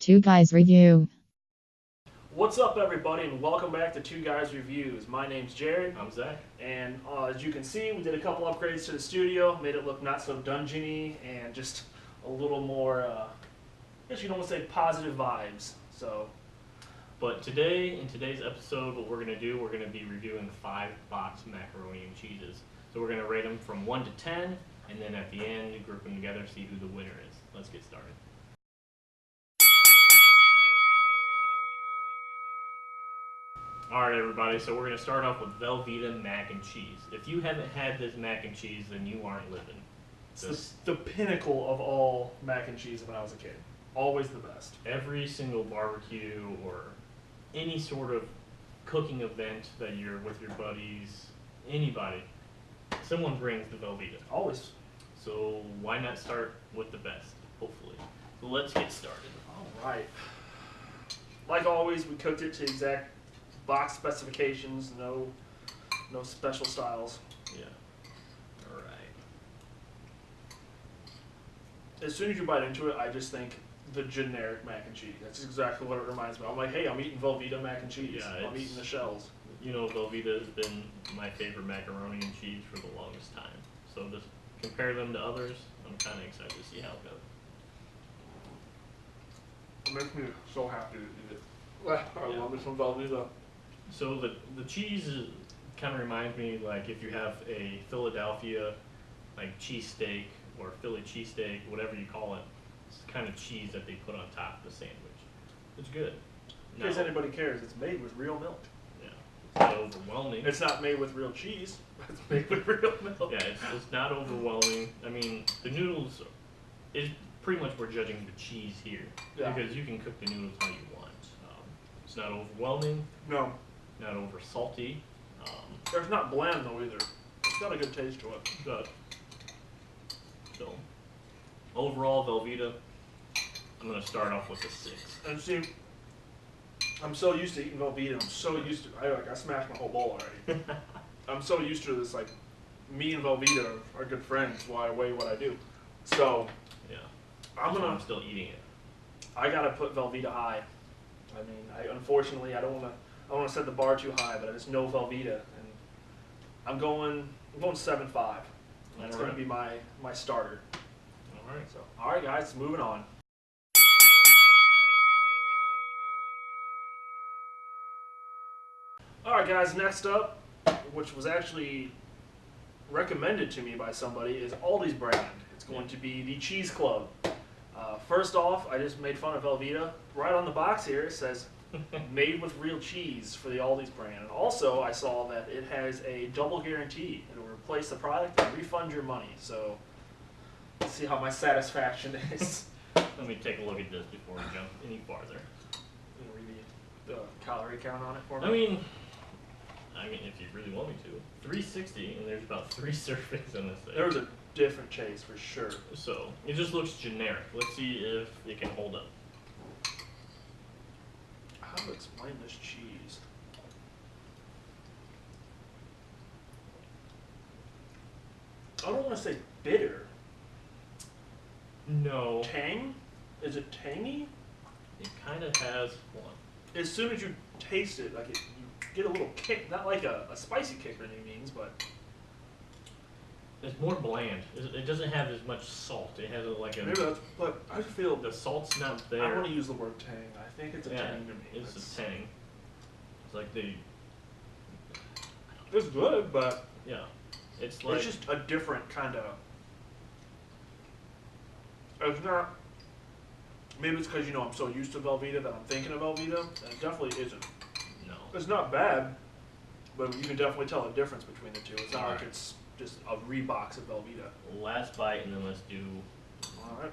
Two Guys Review. What's up, everybody, and welcome back to Two Guys Reviews. My name's Jared, I'm Zach. and as you can see, we did a couple upgrades to the studio, made it look not so dungeony and just a little more, I guess you don't want to say positive vibes. So, But today, in today's episode, what we're going to do, we're going to be reviewing 5-box macaroni and cheeses. So we're going to rate them from 1 to 10, and then at the end, group them together, see who the winner is. Let's get started. Alright, everybody, so we're going to start off with Velveeta mac and cheese. If you haven't had this mac and cheese, then you aren't living. it's the pinnacle of all mac and cheese when I was a kid. Always the best. Every single barbecue or any sort of cooking event that you're with your buddies, anybody, someone brings the Velveeta. Always. So why not start with the best, hopefully. So let's get started. All right. Like always, we cooked it to exact box specifications, no special styles. Yeah. Alright. As soon as you bite into it, I just think the generic mac and cheese. That's exactly what it reminds me of. I'm like, hey, I'm eating Velveeta mac and cheese. Yeah, I'm eating the shells. You know, Velveeta has been my favorite macaroni and cheese for the longest time. So just compare them to others, I'm kind of excited to see how it goes. It makes me so happy to eat it. I love this from Velveeta. So the cheese kind of reminds me, like, if you have a Philadelphia like cheesesteak or Philly cheesesteak, whatever you call it, it's the kind of cheese that they put on top of the sandwich. It's good. In case anybody cares, it's made with real milk. Yeah, it's not overwhelming. It's not made with real cheese, but it's made with real milk. Yeah, it's not overwhelming. I mean, the noodles is pretty much we're judging the cheese here, Yeah. because you can cook the noodles how you want. It's not overwhelming, No, not over salty. it's not bland though either. It's got a good taste to it. But so overall, Velveeta, I'm gonna start off with a 6. And see, I'm so used to eating Velveeta. I'm so used to. I smashed my whole bowl already. I'm so used to this. Like, me and Velveeta are good friends. Why I weigh what I do. So Yeah, I'm still eating it. I gotta put Velveeta high. I mean, unfortunately I don't wanna set the bar too high, but I just know Velveeta, and I'm going 7.5. That's gonna be my starter. All right. So, all right, guys, moving on. All right, guys, next up, which was actually recommended to me by somebody, is Aldi's brand. It's going to be the Cheese Club. First off, I just made fun of Velveeta. Right on the box here, it says made with real cheese for the Aldi's brand. And also, I saw that it has a double guarantee. It'll replace the product and refund your money. So, let's see how my satisfaction is. Let me take a look at this before we jump any farther. You know, read the calorie count on it for me. I mean, if you really want me to, 360, and there's about 3 servings in this thing. There's a different chase for sure. So it just looks generic. Let's see if it can hold up. How to explain this cheese? I don't want to say bitter. No, Tang? Is it tangy? it kind of has one. As soon as you taste it, like you get a little kick, not like a spicy kick or any means, but It's more bland. It doesn't have as much salt. It has like a. maybe that's. But I feel The salt's not I there. want to use the word tang. I think it's a Yeah, tang to me. it's a tang. It's like It's good, but yeah. It's like it's just a different kind of. It's not. Maybe it's because I'm so used to Velveeta that I'm thinking of Velveeta, and it definitely isn't. no. It's not bad, but you can definitely tell the difference between the two. It's not like Alright. it's just a rebox of Velveeta. Last bite, and then let's do. All right.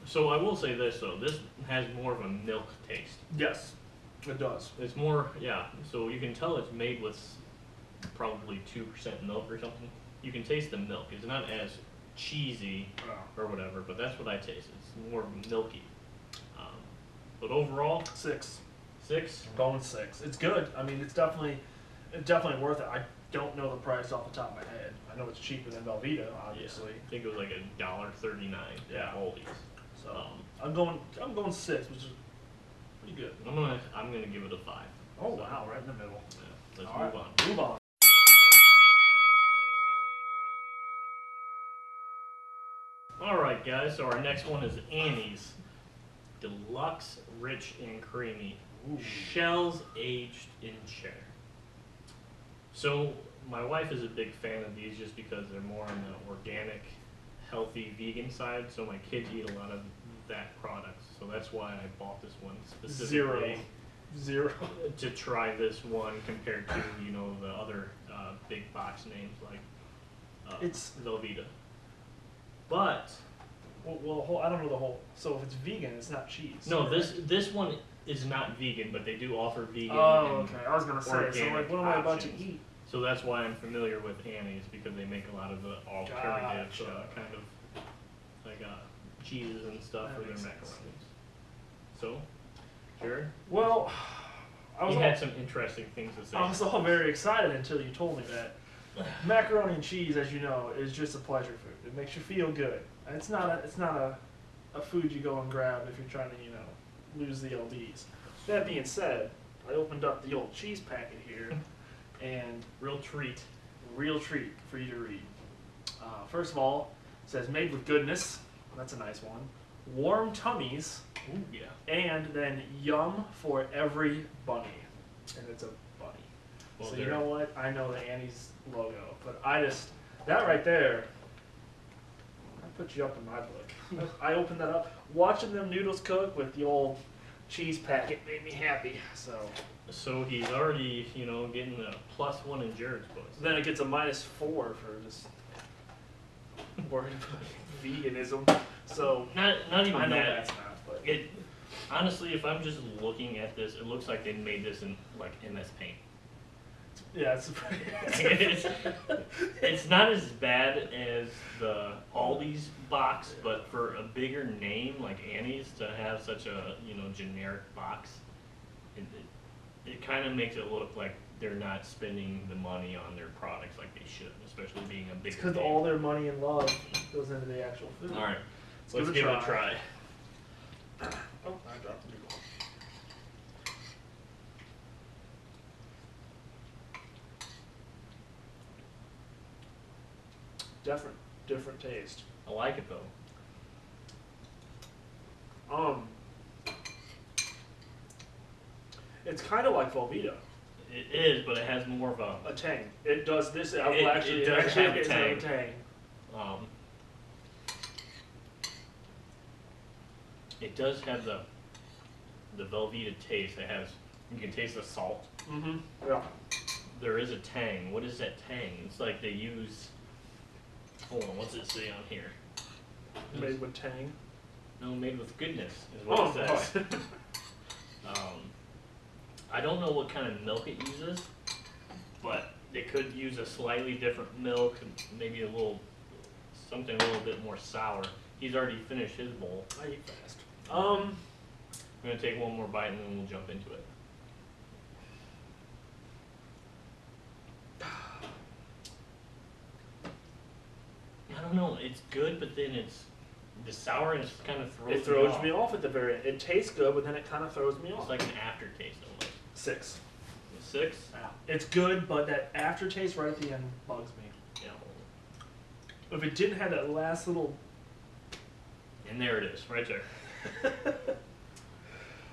So I will say this though. This has more of a milk taste. Yes, it does. It's more, yeah. So you can tell it's made with probably 2% milk or something. You can taste the milk. It's not as cheesy or whatever, but that's what I taste. It's more milky. But overall, 6. 6. Going 6. It's good. I mean, it's definitely. It's definitely worth it. I don't know the price off the top of my head. I know it's cheaper than Velveeta, obviously. Yeah, I think it was like $1.39 Yeah. at Aldi's. So I'm going 6, which is pretty good. I'm gonna give it a 5. Oh wow, right in the middle. Yeah, let's All move right, on. Move on. All right, guys. So our next one is Annie's Deluxe Rich and Creamy Ooh. Shells Aged in Cheddar. So my wife is a big fan of these just because they're more on the organic, healthy, vegan side. So my kids eat a lot of that product. So that's why I bought this one specifically. Zero. To try this one compared to the other big box names like It's Velveeta. But well, I don't know the whole. So if it's vegan, it's not cheese. no, correct? this one is not vegan, but they do offer vegan. Oh, and okay. I was gonna say. So organic like, what am I about to options. eat? So that's why I'm familiar with Annie's because they make a lot of the alternative Gotcha. kind of like cheeses and stuff That for their makes macaronis. sense. So, Jared, Well, you had some interesting things to say. I was all very excited until you told me that macaroni and cheese, as you know, is just a pleasure food. It makes you feel good. It's not a food you go and grab if you're trying to lose the LDs. That being said, I opened up the old cheese packet here, and Real treat. real treat for you to read. First of all, it says made with goodness. That's a nice one. Warm tummies, Ooh, yeah. and then yum for every bunny. And it's a bunny. Well, So you there- know what? I know the Annie's logo, but that right there, I put you up in my book. I opened that up. Watching them noodles cook with the old cheese packet made me happy. So he's already, getting a +1 in Jared's books. Then it gets a -4 for just worried about veganism. So Not even I know that. that's not, but It honestly, if I'm just looking at this, it looks like they made this in like MS Paint. yeah, It's not as bad as the Aldi's box, but for a bigger name like Annie's to have such a generic box, it kind of makes it look like they're not spending the money on their products like they should, especially being a big. because all their money and love goes into the actual food. All right, Let's let's give it a try. Oh, I dropped the noodle. Different taste. I like it though. It's kind of like Velveeta, It is, but it has more of a tang. It does this. It does have a it's tang. tang. um, it does have the Velveeta taste. You can taste the salt. Mm-hmm. Yeah. There is a tang. What is that tang? It's like they use. Hold on, what's it say on here? Made with tang. No, made with goodness is what it says. I don't know what kind of milk it uses, but they could use a slightly different milk, maybe something a little bit more sour. He's already finished his bowl. I eat fast. I'm gonna take one more bite and then we'll jump into it. I don't know, it's good, but then the sourness kind of throws It throws off. me off at the very end. It tastes good, but then it kind of throws me It's off. like an aftertaste almost. 6. 6? Yeah. It's good, but that aftertaste right at the end bugs me. Yeah. If it didn't have that last little. And there it is, right there.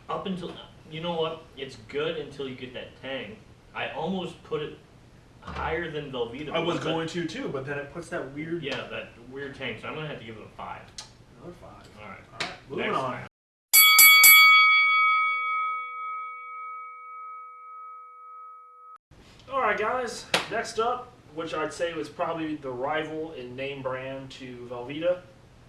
Up until, you know what? It's good until you get that tang. I almost put it higher than Velveeta. I was but- going to too, but then it puts that weird. Yeah, that weird tang. So I'm gonna have to give it a 5. Another 5. All right. All right. Moving Next on. one. All right, guys. Next up, which I'd say was probably the rival in name brand to Velveeta,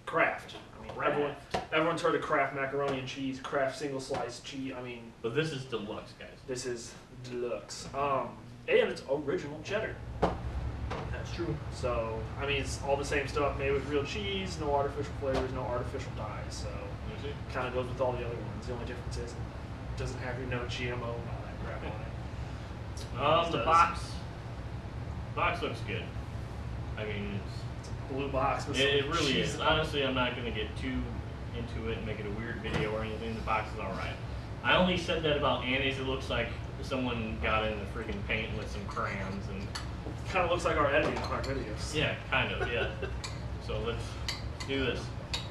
Kraft. I mean, Kraft. everyone's heard of Kraft macaroni and cheese, Kraft single slice cheese. I mean, But this is deluxe, guys. this is deluxe. And it's original cheddar. That's true. So, I mean, it's all the same stuff made with real cheese, no artificial flavors, no artificial dyes. So, You see? kind of goes with all the other ones. The only difference is it doesn't have your no GMO and all that crap on it. The box looks good. I mean, It's a blue box with it some really cheese is. on it. Honestly, I'm not gonna get too into it and make it a weird video or anything. The box is alright. I only said that about Annie's. It looks like someone got in the freaking paint with some crayons and. Kind of looks like our editing on our videos. Yeah, kind of. Yeah. So let's do this.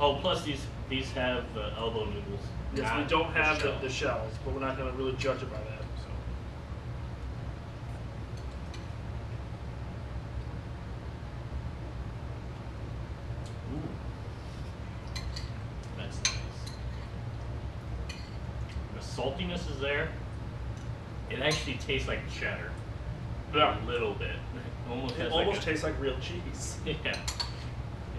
Oh, plus these have elbow noodles. Yes, we not don't have shell. the shells, but we're not going to really judge it by that. So. Ooh, that's nice. The saltiness is there. It actually tastes like cheddar. Yeah. A little bit. Almost It has almost like tastes like real cheese. yeah.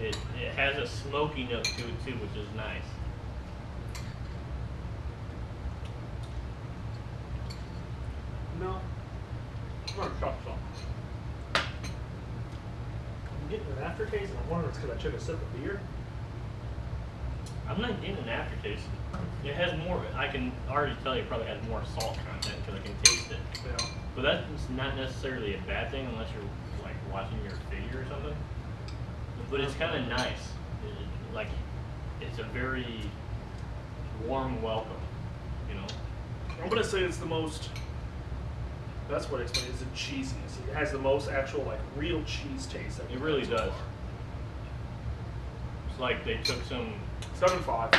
It has a smoky note to it too, which is nice. No. I'm not shocked some. I'm getting an aftertaste, and I'm wondering if it's because I took a sip of beer. I'm not getting an aftertaste. It has more. I can already tell you it probably has more salt content because I can taste it. Yeah. But that's not necessarily a bad thing unless you're like watching your figure or something. But it's kind of nice. Like it's a very warm welcome. You know. I'm going to say it's the most. That's what I explained. Is the cheesiness. It has the most actual like real cheese taste. That It we've really had so does. far. It's like they took some. 7.5.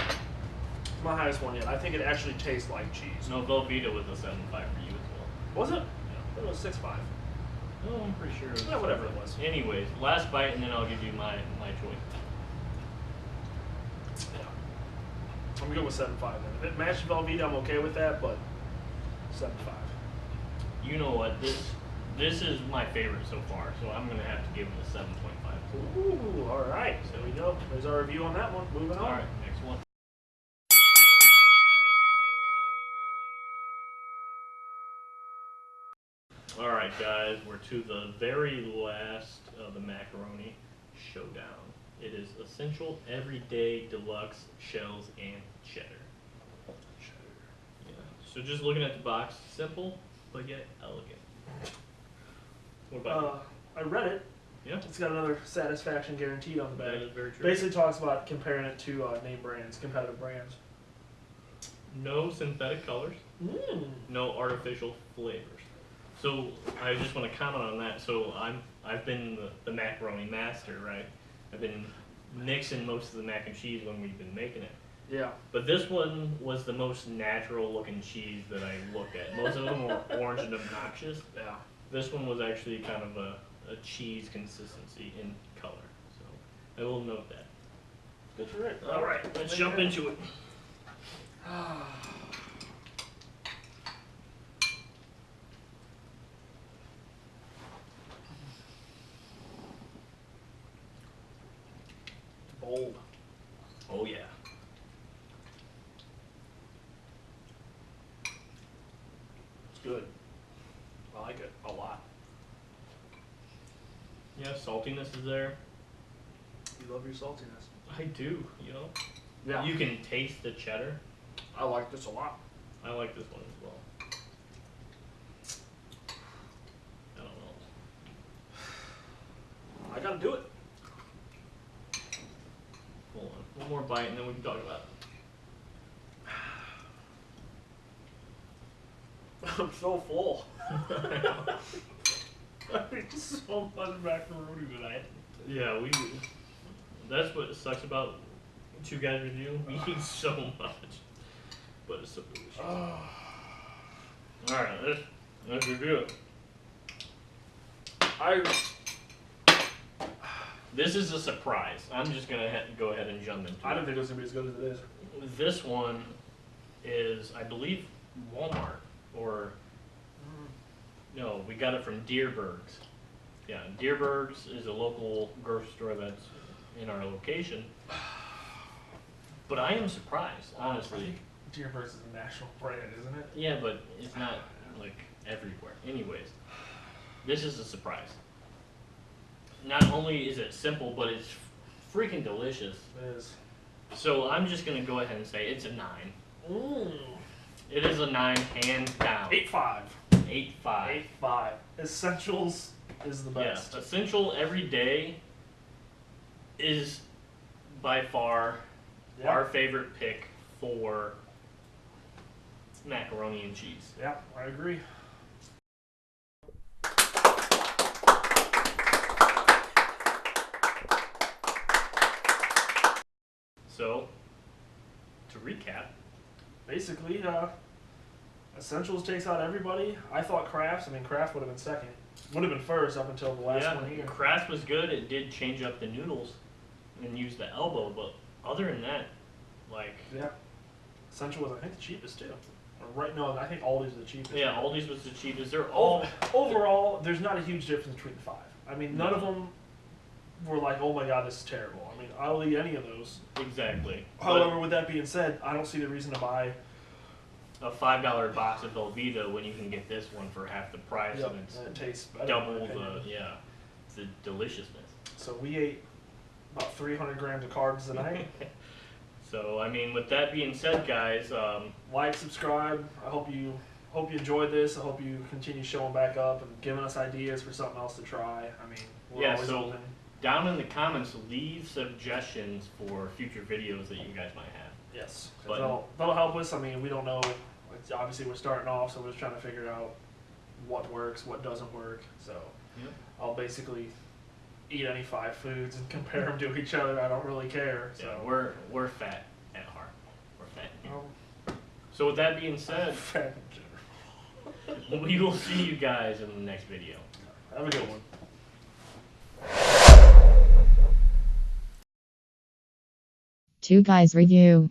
It's my highest one yet. I think it actually tastes like cheese. No, Velveeta was a 7.5 for you as well. Was it? Yeah. I thought it was 6.5. No, I'm pretty sure. It was Yeah, whatever it was. Anyways, last bite and then I'll give you my choice. Yeah. I'm good with 7.5 then. If it matched Velveeta, I'm okay with that, but 7.5. You know what? This is my favorite so far, so I'm gonna have to give it a 7.5. Ooh, all right. So there we go. There's our review on that one. Moving on. All right, next one. All right, guys, we're to the very last of the Macaroni Showdown. It is essential, everyday, deluxe, shells, and cheddar. Yeah. So just looking at the box, simple but yet elegant. What about I read it. you? Yeah, It's got another satisfaction guaranteed on the that bag. is very true. Basically talks about comparing it to name brands, competitive brands. No synthetic colors. Mmm. No artificial flavors. So I just want to comment on that. So I've been the macaroni master, right? I've been mixing most of the mac and cheese when we've been making it. Yeah. But this one was the most natural looking cheese that I looked at. Most of them were orange and obnoxious. Yeah. This one was actually kind of a cheese consistency in color. So I will note that. Good for it. All right, let's jump into it. Bold. Oh yeah. It's good. I like it a lot. Yeah, saltiness is there. You love your saltiness. I do, you know. Yeah. You can taste the cheddar. I like this a lot. I like this one as well. I don't know. I gotta do it. Hold on. One more bite and then we can talk about it. I'm so full. I ate so much macaroni tonight. Yeah, that's what sucks about two guys review. We eat so much. But it's so delicious. Alright, let's review it. This is a surprise. I'm just gonna go ahead and jump into it. I didn't think it was gonna be as good as it is. This one is, I believe, Walmart or no, we got it from Deerberg's. Yeah, Deerberg's is a local grocery store that's in our location. But I am surprised, honestly. Deerberg's is a national brand, isn't it? Yeah, but it's not like everywhere. Anyways, this is a surprise. Not only is it simple, but it's freaking delicious. It is. So I'm just gonna go ahead and say it's a 9. Mmm. It is a 9, hands down. 8.5. 8.5. 8.5. Essentials is the best. Yeah, Essential every day is by far Yeah. our favorite pick for macaroni and cheese. Yeah, I agree. So, to recap, Basically, Essentials takes out everybody. I thought Kraft would have been second. Would have been first up until the last one here. Kraft was good. It did change up the noodles and use the elbow, but other than that, like Yeah. Essential was, I think, the cheapest too. Or right, no, I think Aldi's the cheapest. yeah, Aldi's was the cheapest. They're all Overall, there's not a huge difference between the five. I mean, none of them were like, oh my god, this is terrible. I mean, I'll eat any of those. exactly. However, with that being said, I don't see the reason to buy A $5 box of Velveeta when you can get this one for half the price, and it's and it tastes better. double in my opinion. the deliciousness. So we ate about 300 grams of carbs tonight. So I mean, with that being said, guys, Like, subscribe. I hope you enjoyed this. I hope you continue showing back up and giving us ideas for something else to try. I mean, we're always open. down in the comments, leave suggestions for future videos that you guys might have. Yes, 'cause But- that'll help us. I mean, we don't know. Obviously, we're starting off, so we're just trying to figure out what works, what doesn't work. So Yep. I'll basically eat any 5 foods and compare them to each other. I don't really care. So Yeah, we're fat at heart. We're fat. In here. um, So with that being said, fat in general. we will see you guys in the next video. Have a good one. Two Guys Review.